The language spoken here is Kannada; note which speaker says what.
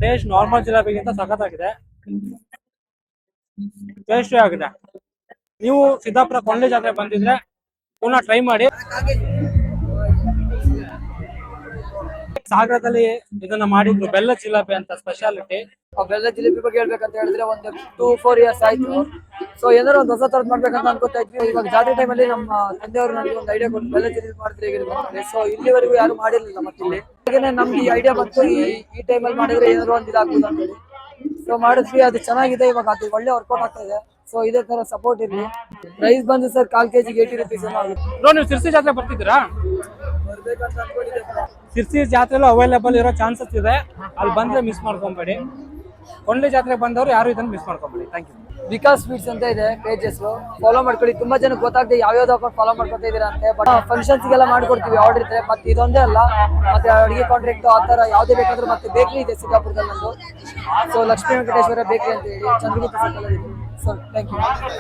Speaker 1: ಟೇಸ್ಟ್ ನಾರ್ಮಲ್ ಜಿಲೇಬಿಗಿಂತ ಸಖತ್ತಾಗಿದೆ, ಟೇಸ್ಟಿ ಆಗಿದೆ. ನೀವು ಸಿದ್ದಾಪುರ ಕೊಂಡ್ಲಿ ಜಾತ್ರೆ ಬಂದಿದ್ರೆ ಪುನಃ ಟ್ರೈ ಮಾಡಿ. ಸಾಗರದಲ್ಲಿ ಇದನ್ನ ಮಾಡಿದ್ರು ಬೆಲ್ಲ ಜಿಲೇಬಿ ಅಂತ ಸ್ಪೆಷಾಲಿಟಿ.
Speaker 2: ಬೆಲ್ಲ ಜಿಲೇಬಿ ಬಗ್ಗೆ ಹೇಳ್ಬೇಕಂತ ಹೇಳಿದ್ರೆ ಒಂದು 2-4 years ಆಯ್ತು. ಸೊ ಏನಾದ್ರು ಒಂದು ಹೊಸ ತರದ್ ಮಾಡ್ಬೇಕಂತ ಅನ್ಕೋತಾ ಇದ್ವಿ. ಇವಾಗ ಜಾತ್ರೆ ಟೈಮಲ್ಲಿ ನಮ್ಮ ತಂದೆಯವರು ನನಗೆ ಒಂದು ಐಡಿಯಾ ಕೊಟ್ಟು ಬೆಲ್ಲ ಜಿಲೇಬಿ ಮಾಡಿದ್ರೆ ಹೇಗಿರುತ್ತೆ. ಸೊ ಇಲ್ಲಿವರೆಗೂ ಯಾರು ಮಾಡಿರ್ಲಿಲ್ಲ ಮತ್ತೆ ಇಲ್ಲಿ. ಹಾಗೇನೆ ನಮ್ಗೆ ಈ ಐಡಿಯಾ ಬಂತು, ಈ ಟೈಮಲ್ಲಿ ಮಾಡಿದ್ರೆ ಏನಾದ್ರು ಒಂದು ಇದಾಗ್ಬೋದು ಅಂತ ಹೇಳಿ ಸೊ ಮಾಡಿದ್ವಿ. ಅದು ಚೆನ್ನಾಗಿದೆ, ಇವಾಗ ಅದು ಒಳ್ಳೆ ವರ್ಕೌಟ್ ಆಗ್ತಾ ಇದೆ. ಸೊ ಇದೇ ತರ ಸಪೋರ್ಟ್ ಇರ್ಲಿ. ಪ್ರೈಸ್ ಬಂದು ಸರ್ 1/4 kg 80 rupees ಏನೋ ಆಗುತ್ತೆ.
Speaker 1: ಬ್ರೋ, ನೀವು ಸಿರ್ಸಿ ಜಾತ್ರೆ ಬರ್ತಿದ್ದೀರಾ?
Speaker 2: ಬರ್ಬೇಕಂತ ಅನ್ಕೊಂಡಿದ್ದೆ.
Speaker 1: ಸಿರ್ಸಿ ಜಾತ್ರೆಲ್ಲೂ ಅವೈಲೇಬಲ್ ಇರೋ ಚಾನ್ಸಸ್ ಇದೆ, ಅಲ್ಲಿ ಬಂದ್ರೆ ಮಿಸ್ ಮಾಡ್ಕೊಂಬೇಡಿ. ಕೊಂಡ್ಲಿ ಜಾತ್ರೆ ಬಂದವರು ಯಾರು ಇದನ್ನ ಮಿಸ್ ಮಾಡ್ಕೊಂಬೇಡಿ. Thank you.
Speaker 2: ವಿಕಾಸ್ ಸ್ವೀಟ್ಸ್ ಅಂತ ಇದೆ ಪೇಜಸ್, ಫಾಲೋ ಮಾಡ್ಕೊಳ್ಳಿ. ತುಂಬಾ ಜನ ಗೊತ್ತಾಗದೆ ಯಾವ್ಯಾವ್ದು ಅಕೌಂಟ್ ಫಾಲೋ ಮಾಡ್ಕೊತಾ ಇದೀರಾ ಅಂತ. ಬಟ್ ಫಂಕ್ಷನ್ಸ್ ಗೆಲ್ಲ ಮಾಡ್ಕೊಡ್ತೀವಿ ಆರ್ಡರ್ ಇದ್ರೆ. ಮತ್ತೆ ಇದೊಂದೇ ಅಲ್ಲ, ಮತ್ತೆ ಅಡಿಗೆ ಕಾಂಟ್ರಾಕ್ಟ್ ಆ ತರ ಯಾವ್ದೇ ಬೇಕಾದ್ರೂ. ಮತ್ತೆ ಬೇಕರಿ ಇದೆ ಸಿದ್ದಾಪುರದಲ್ಲಿ ನಮ್ದು. ಸೊ ಲಕ್ಷ್ಮೀ ವೆಂಕಟೇಶ್ವರ ಬೇಕರಿ ಅಂತ ಹೇಳಿ ಚಂದ್ರಗುಪ್ತ ಸರ್ಕಲ್ ಇದೆ. So thank you.